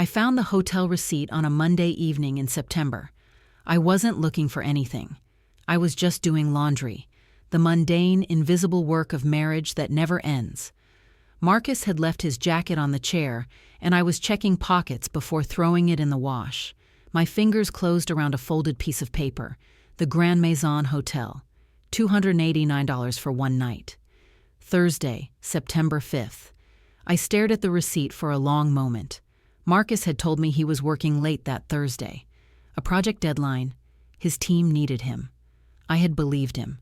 I found the hotel receipt on a Monday evening in September. I wasn't looking for anything. I was just doing laundry, the mundane, invisible work of marriage that never ends. Marcus had left his jacket on the chair, and I was checking pockets before throwing it in the wash. My fingers closed around a folded piece of paper. The Grand Maison Hotel. $289 for one night. Thursday, September 5th. I stared at the receipt for a long moment. Marcus had told me he was working late that Thursday. A project deadline. His team needed him. I had believed him.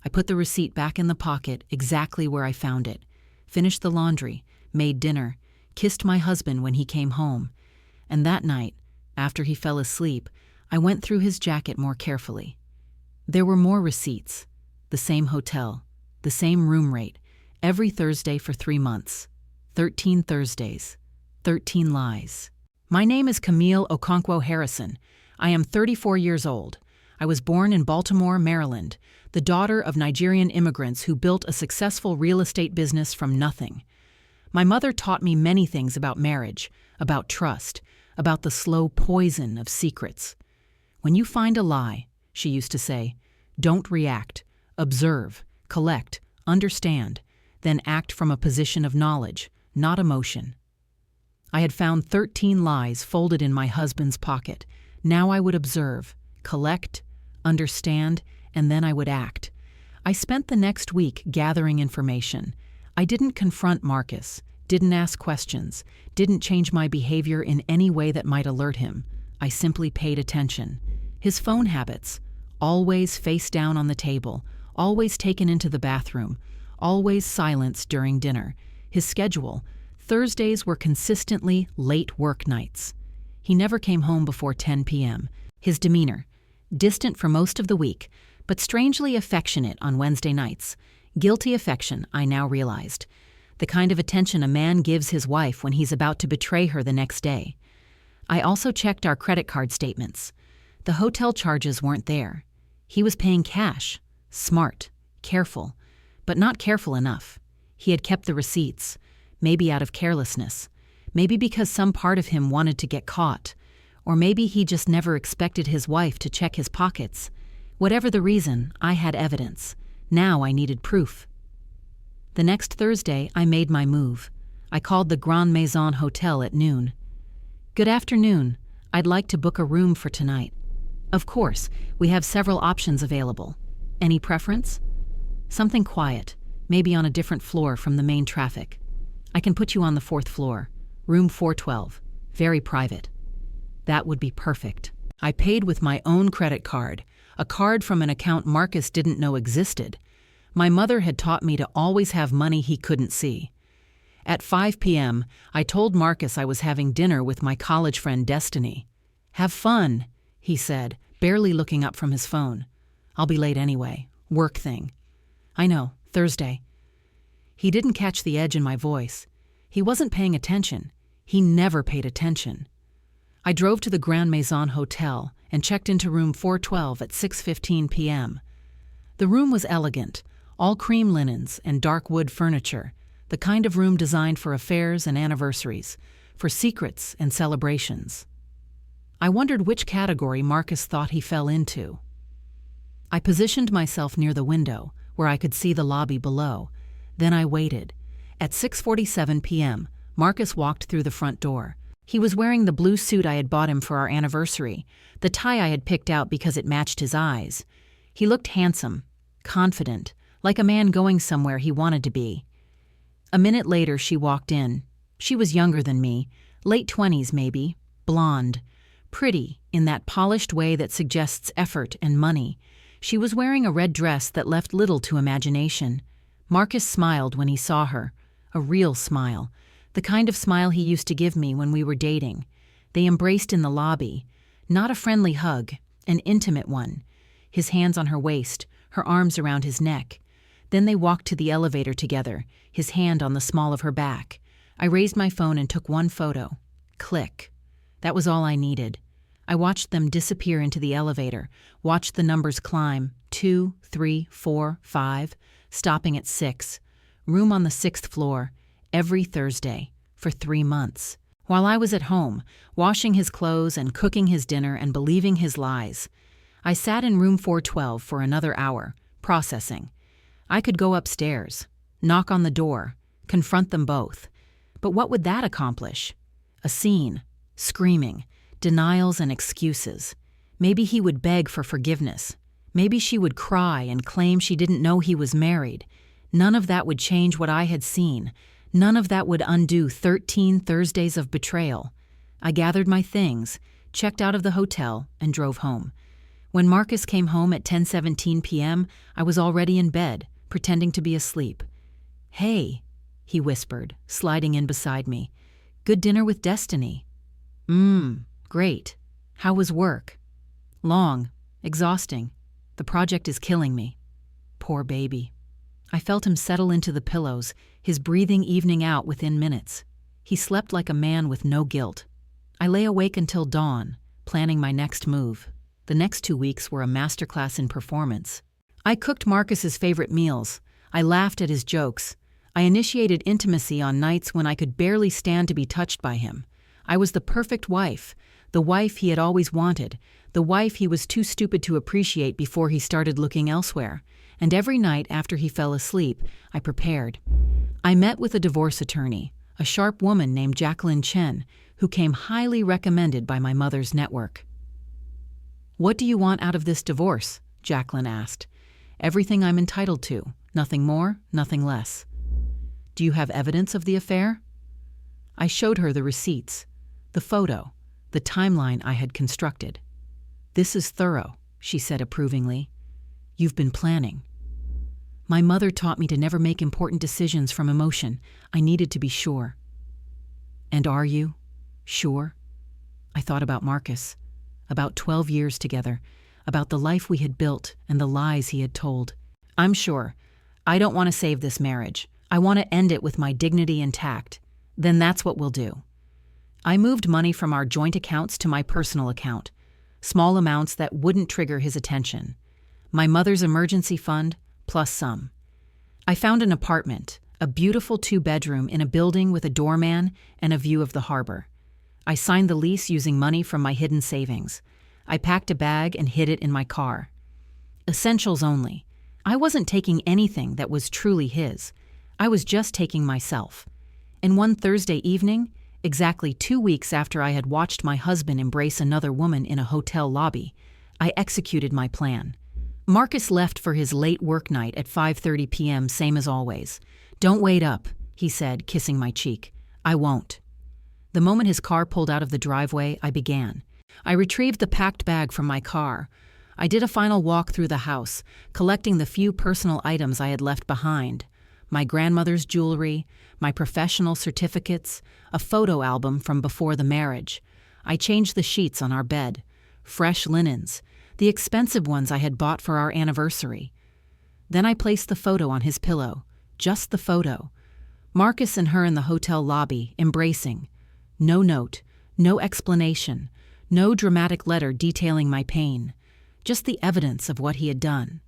I put the receipt back in the pocket, exactly where I found it. Finished the laundry, made dinner, kissed my husband when he came home. And that night, after he fell asleep, I went through his jacket more carefully. There were more receipts. The same hotel, the same room rate, every Thursday for 3 months. 13 Thursdays, 13 lies. My name is Camille Okonkwo Harrison. I am 34 years old. I was born in Baltimore, Maryland, the daughter of Nigerian immigrants who built a successful real estate business from nothing. My mother taught me many things about marriage, about trust, about the slow poison of secrets. When you find a lie, she used to say, don't react, observe, collect, understand, then act from a position of knowledge, not emotion. I had found 13 lies folded in my husband's pocket. Now I would observe, collect, understand, and then I would act. I spent the next week gathering information. I didn't confront Marcus, didn't ask questions, didn't change my behavior in any way that might alert him. I simply paid attention. His phone habits, always face down on the table, always taken into the bathroom, always silenced during dinner. His schedule, Thursdays were consistently late work nights. He never came home before 10 p.m. His demeanor, distant for most of the week, but strangely affectionate on Wednesday nights. Guilty affection, I now realized. The kind of attention a man gives his wife when he's about to betray her the next day. I also checked our credit card statements. The hotel charges weren't there. He was paying cash. Smart, careful, but not careful enough. He had kept the receipts, maybe out of carelessness, maybe because some part of him wanted to get caught, or maybe he just never expected his wife to check his pockets. Whatever the reason, I had evidence. Now I needed proof. The next Thursday, I made my move. I called the Grand Maison Hotel at noon. Good afternoon. I'd like to book a room for tonight. Of course, we have several options available. Any preference? Something quiet, maybe on a different floor from the main traffic. I can put you on the 4th floor, room 412, very private. That would be perfect. I paid with my own credit card, a card from an account Marcus didn't know existed. My mother had taught me to always have money he couldn't see. At 5 p.m., I told Marcus I was having dinner with my college friend Destiny. Have fun, he said, barely looking up from his phone. I'll be late anyway. Work thing. I know, Thursday. He didn't catch the edge in my voice. He wasn't paying attention. He never paid attention. I drove to the Grand Maison Hotel and checked into room 412 at 6:15 p.m. The room was elegant, all cream linens and dark wood furniture, the kind of room designed for affairs and anniversaries, for secrets and celebrations. I wondered which category Marcus thought he fell into. I positioned myself near the window, where I could see the lobby below. Then I waited. At 6:47 p.m., Marcus walked through the front door. He was wearing the blue suit I had bought him for our anniversary, the tie I had picked out because it matched his eyes. He looked handsome, confident, like a man going somewhere he wanted to be. A minute later, she walked in. She was younger than me, late 20s maybe, blonde, pretty in that polished way that suggests effort and money. She was wearing a red dress that left little to imagination. Marcus smiled when he saw her, a real smile, the kind of smile he used to give me when we were dating. They embraced in the lobby, not a friendly hug, an intimate one, his hands on her waist, her arms around his neck. Then they walked to the elevator together, his hand on the small of her back. I raised my phone and took one photo. Click. That was all I needed. I watched them disappear into the elevator, watched the numbers climb, 2, 3, 4, 5, stopping at 6. Room on the 6th floor, every Thursday, for 3 months. While I was at home, washing his clothes and cooking his dinner and believing his lies, I sat in room 412 for another hour, processing. I could go upstairs, knock on the door, confront them both. But what would that accomplish? A scene, screaming, denials and excuses. Maybe he would beg for forgiveness. Maybe she would cry and claim she didn't know he was married. None of that would change what I had seen. None of that would undo 13 Thursdays of betrayal. I gathered my things, checked out of the hotel, and drove home. When Marcus came home at 10:17 p.m., I was already in bed, pretending to be asleep. "Hey," he whispered, sliding in beside me. "Good dinner with Destiny." Great. How was work?" "Long. Exhausting. The project is killing me." Poor baby. I felt him settle into the pillows, his breathing evening out within minutes. He slept like a man with no guilt. I lay awake until dawn, planning my next move. The next 2 weeks were a masterclass in performance. I cooked Marcus's favorite meals. I laughed at his jokes. I initiated intimacy on nights when I could barely stand to be touched by him. I was the perfect wife, the wife he had always wanted, the wife he was too stupid to appreciate before he started looking elsewhere. And every night after he fell asleep, I prepared. I met with a divorce attorney, a sharp woman named Jacqueline Chen, who came highly recommended by my mother's network. "What do you want out of this divorce?" Jacqueline asked. "Everything I'm entitled to, nothing more, nothing less." "Do you have evidence of the affair?" I showed her the receipts, the photo, the timeline I had constructed. "This is thorough," she said approvingly. "You've been planning." My mother taught me to never make important decisions from emotion. I needed to be sure. "And are you sure?" I thought about Marcus, about 12 years together, about the life we had built and the lies he had told. "I'm sure. I don't want to save this marriage. I want to end it with my dignity intact. Then that's what we'll do." I moved money from our joint accounts to my personal account, small amounts that wouldn't trigger his attention. My mother's emergency fund, plus some. I found an apartment, a beautiful 2-bedroom in a building with a doorman and a view of the harbor. I signed the lease using money from my hidden savings. I packed a bag and hid it in my car. Essentials only. I wasn't taking anything that was truly his. I was just taking myself. And one Thursday evening, exactly 2 weeks after I had watched my husband embrace another woman in a hotel lobby, I executed my plan. Marcus left for his late work night at 5:30 p.m., same as always. "Don't wait up," he said, kissing my cheek. "I won't." The moment his car pulled out of the driveway, I began. I retrieved the packed bag from my car. I did a final walk through the house, collecting the few personal items I had left behind. My grandmother's jewelry, my professional certificates, a photo album from before the marriage. I changed the sheets on our bed, fresh linens, the expensive ones I had bought for our anniversary. Then I placed the photo on his pillow, just the photo. Marcus and her in the hotel lobby, embracing. No note, no explanation, no dramatic letter detailing my pain, just the evidence of what he had done.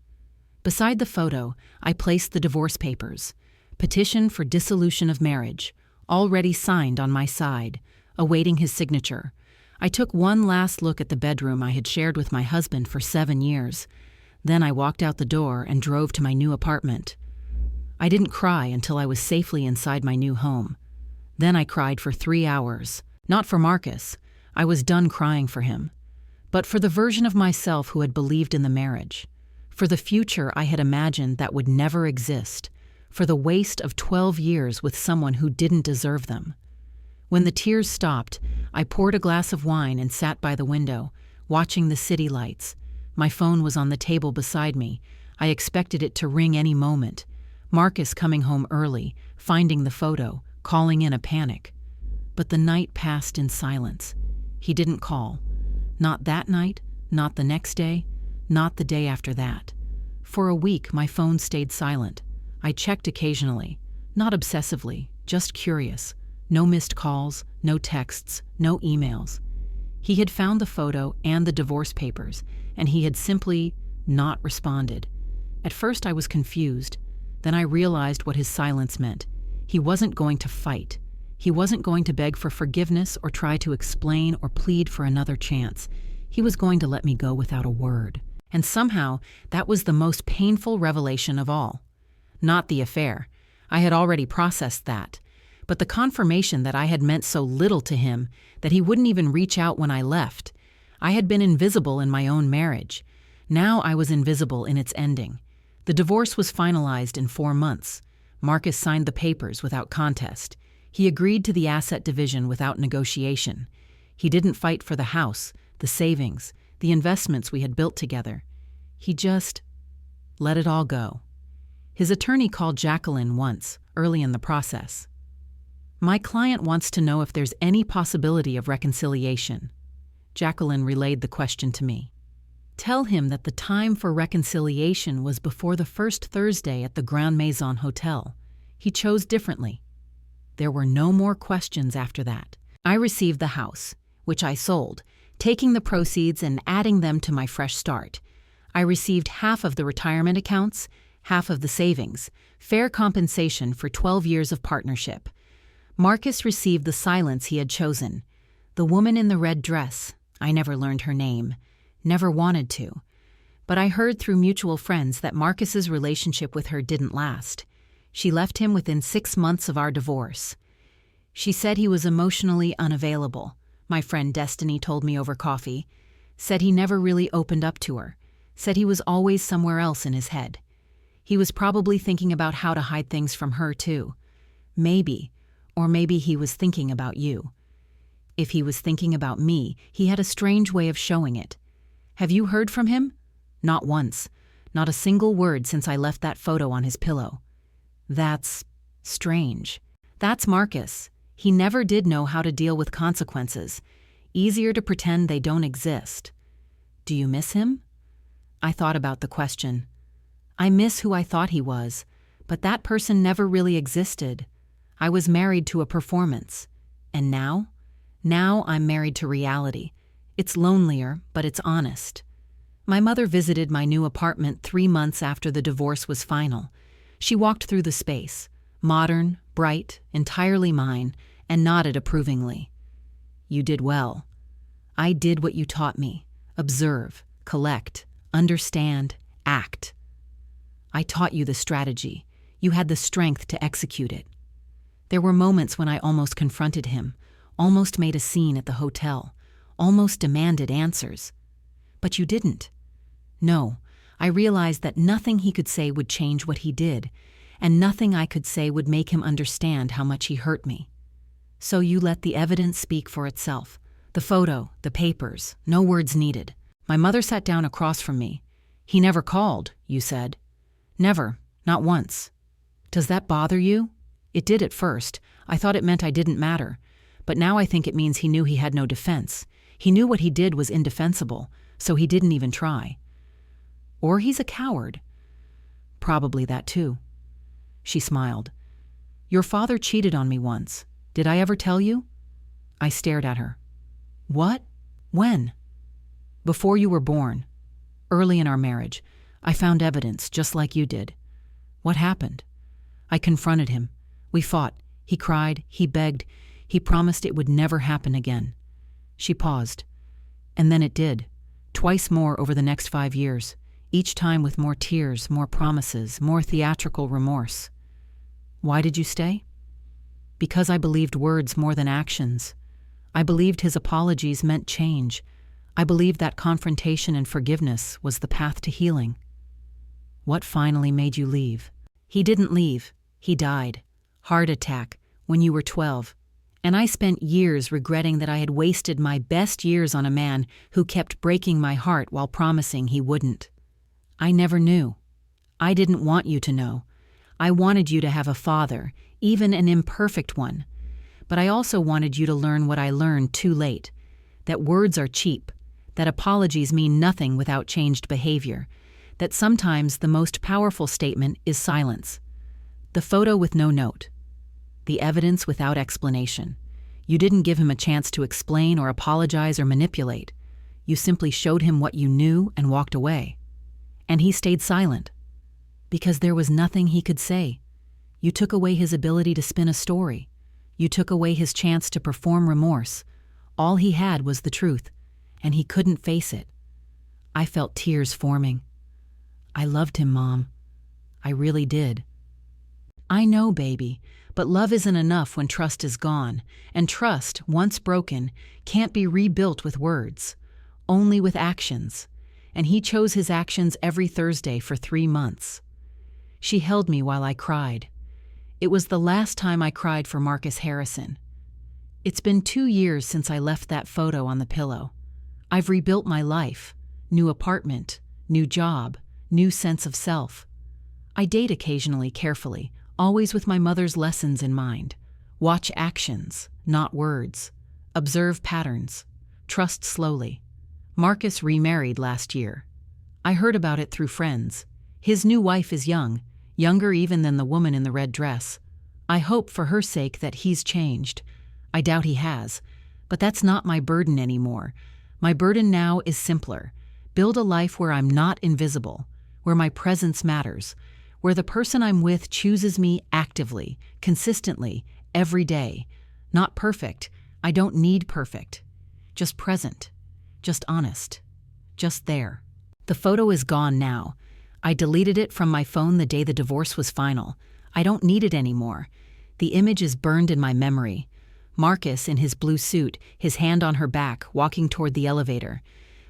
Beside the photo, I placed the divorce papers, petition for dissolution of marriage, already signed on my side, awaiting his signature. I took one last look at the bedroom I had shared with my husband for 7 years. Then I walked out the door and drove to my new apartment. I didn't cry until I was safely inside my new home. Then I cried for 3 hours. Not for Marcus. I was done crying for him. But for the version of myself who had believed in the marriage. For the future I had imagined that would never exist. For the waste of 12 years with someone who didn't deserve them. When the tears stopped, I poured a glass of wine and sat by the window, watching the city lights. My phone was on the table beside me. I expected it to ring any moment. Marcus coming home early, finding the photo, calling in a panic. But the night passed in silence. He didn't call. Not that night, not the next day, not the day after that. For a week, my phone stayed silent. I checked occasionally, not obsessively, just curious. No missed calls, no texts, no emails. He had found the photo and the divorce papers, and he had simply not responded. At first I was confused. Then I realized what his silence meant. He wasn't going to fight. He wasn't going to beg for forgiveness or try to explain or plead for another chance. He was going to let me go without a word. And somehow, that was the most painful revelation of all. Not the affair. I had already processed that. But the confirmation that I had meant so little to him, that he wouldn't even reach out when I left. I had been invisible in my own marriage. Now I was invisible in its ending. The divorce was finalized in 4 months. Marcus signed the papers without contest. He agreed to the asset division without negotiation. He didn't fight for the house, the savings, the investments we had built together. He just let it all go. His attorney called Jacqueline once, early in the process. "My client wants to know if there's any possibility of reconciliation." Jacqueline relayed the question to me. "Tell him that the time for reconciliation was before the first Thursday at the Grand Maison Hotel. He chose differently." There were no more questions after that. I received the house, which I sold, taking the proceeds and adding them to my fresh start. I received half of the retirement accounts, half of the savings, fair compensation for 12 years of partnership. Marcus received the silence he had chosen. The woman in the red dress, I never learned her name, never wanted to. But I heard through mutual friends that Marcus's relationship with her didn't last. She left him within 6 months of our divorce. She said he was emotionally unavailable, my friend Destiny told me over coffee. Said he never really opened up to her. Said he was always somewhere else in his head. He was probably thinking about how to hide things from her too. Maybe, or maybe he was thinking about you. If he was thinking about me, he had a strange way of showing it. Have you heard from him? Not once. Not a single word since I left that photo on his pillow. That's strange. That's Marcus. He never did know how to deal with consequences. Easier to pretend they don't exist. Do you miss him? I thought about the question. I miss who I thought he was, but that person never really existed. I was married to a performance. And now? Now I'm married to reality. It's lonelier, but it's honest. My mother visited my new apartment 3 months after the divorce was final. She walked through the space, modern, bright, entirely mine, and nodded approvingly. "You did well. I did what you taught me. Observe, collect, understand, act. I taught you the strategy. You had the strength to execute it." There were moments when I almost confronted him, almost made a scene at the hotel, almost demanded answers. But you didn't. No, I realized that nothing he could say would change what he did, and nothing I could say would make him understand how much he hurt me. So you let the evidence speak for itself. The photo, the papers, no words needed. My mother sat down across from me. "He never called," you said. "Never, not once." "Does that bother you?" "It did at first. I thought it meant I didn't matter. But now I think it means he knew he had no defense. He knew what he did was indefensible, so he didn't even try. Or he's a coward." "Probably that too." She smiled. "Your father cheated on me once. Did I ever tell you?" I stared at her. "What? When?" "Before you were born. Early in our marriage. I found evidence, just like you did." "What happened?" I confronted him. We fought. He cried. He begged. He promised it would never happen again. She paused. And then it did. Twice more over the next 5 years. Each time with more tears, more promises, more theatrical remorse. Why did you stay? Because I believed words more than actions. I believed his apologies meant change. I believed that confrontation and forgiveness was the path to healing. What finally made you leave? He didn't leave. He died. Heart attack, when you were 12. And I spent years regretting that I had wasted my best years on a man who kept breaking my heart while promising he wouldn't. I never knew. I didn't want you to know. I wanted you to have a father, even an imperfect one. But I also wanted you to learn what I learned too late, that words are cheap, that apologies mean nothing without changed behavior, that sometimes the most powerful statement is silence. The photo with no note. The evidence without explanation. You didn't give him a chance to explain or apologize or manipulate. You simply showed him what you knew and walked away. And he stayed silent. Because there was nothing he could say. You took away his ability to spin a story. You took away his chance to perform remorse. All he had was the truth, and he couldn't face it. I felt tears forming. I loved him, Mom. I really did. I know, baby, but love isn't enough when trust is gone, and trust, once broken, can't be rebuilt with words, only with actions. And he chose his actions every Thursday for 3 months. She held me while I cried. It was the last time I cried for Marcus Harrison. It's been 2 years since I left that photo on the pillow. I've rebuilt my life. New apartment, new job, new sense of self. I date occasionally carefully, always with my mother's lessons in mind. Watch actions, not words. Observe patterns. Trust slowly. Marcus remarried last year. I heard about it through friends. His new wife is young, younger even than the woman in the red dress. I hope for her sake that he's changed. I doubt he has, but that's not my burden anymore. My burden now is simpler. Build a life where I'm not invisible, where my presence matters, where the person I'm with chooses me actively, consistently, every day. Not perfect. I don't need perfect. Just present. Just honest. Just there. The photo is gone now. I deleted it from my phone the day the divorce was final. I don't need it anymore. The image is burned in my memory. Marcus in his blue suit, his hand on her back, walking toward the elevator.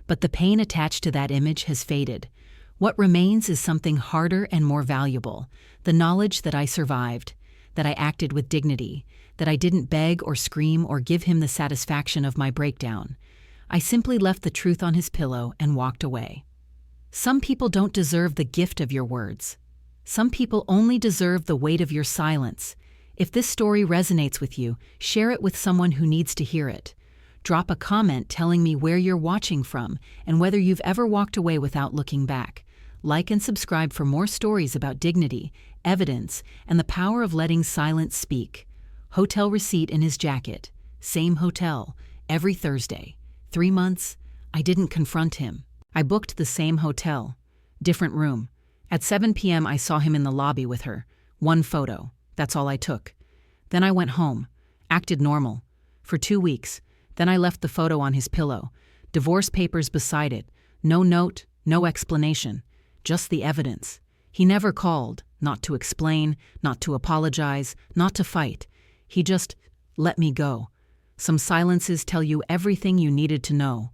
But the pain attached to that image has faded. What remains is something harder and more valuable. The knowledge that I survived, that I acted with dignity, that I didn't beg or scream or give him the satisfaction of my breakdown. I simply left the truth on his pillow and walked away. Some people don't deserve the gift of your words. Some people only deserve the weight of your silence. If this story resonates with you, share it with someone who needs to hear it. Drop a comment telling me where you're watching from and whether you've ever walked away without looking back. Like and subscribe for more stories about dignity, evidence, and the power of letting silence speak. Hotel receipt in his jacket. Same hotel. Every Thursday. 3 months. I didn't confront him. I booked the same hotel. Different room. At 7 p.m. I saw him in the lobby with her. 1 photo. That's all I took. Then I went home. Acted normal. For 2 weeks. Then I left the photo on his pillow. Divorce papers beside it. No note, no explanation. Just the evidence. He never called. Not to explain, not to apologize, not to fight. He just let me go. Some silences tell you everything you needed to know.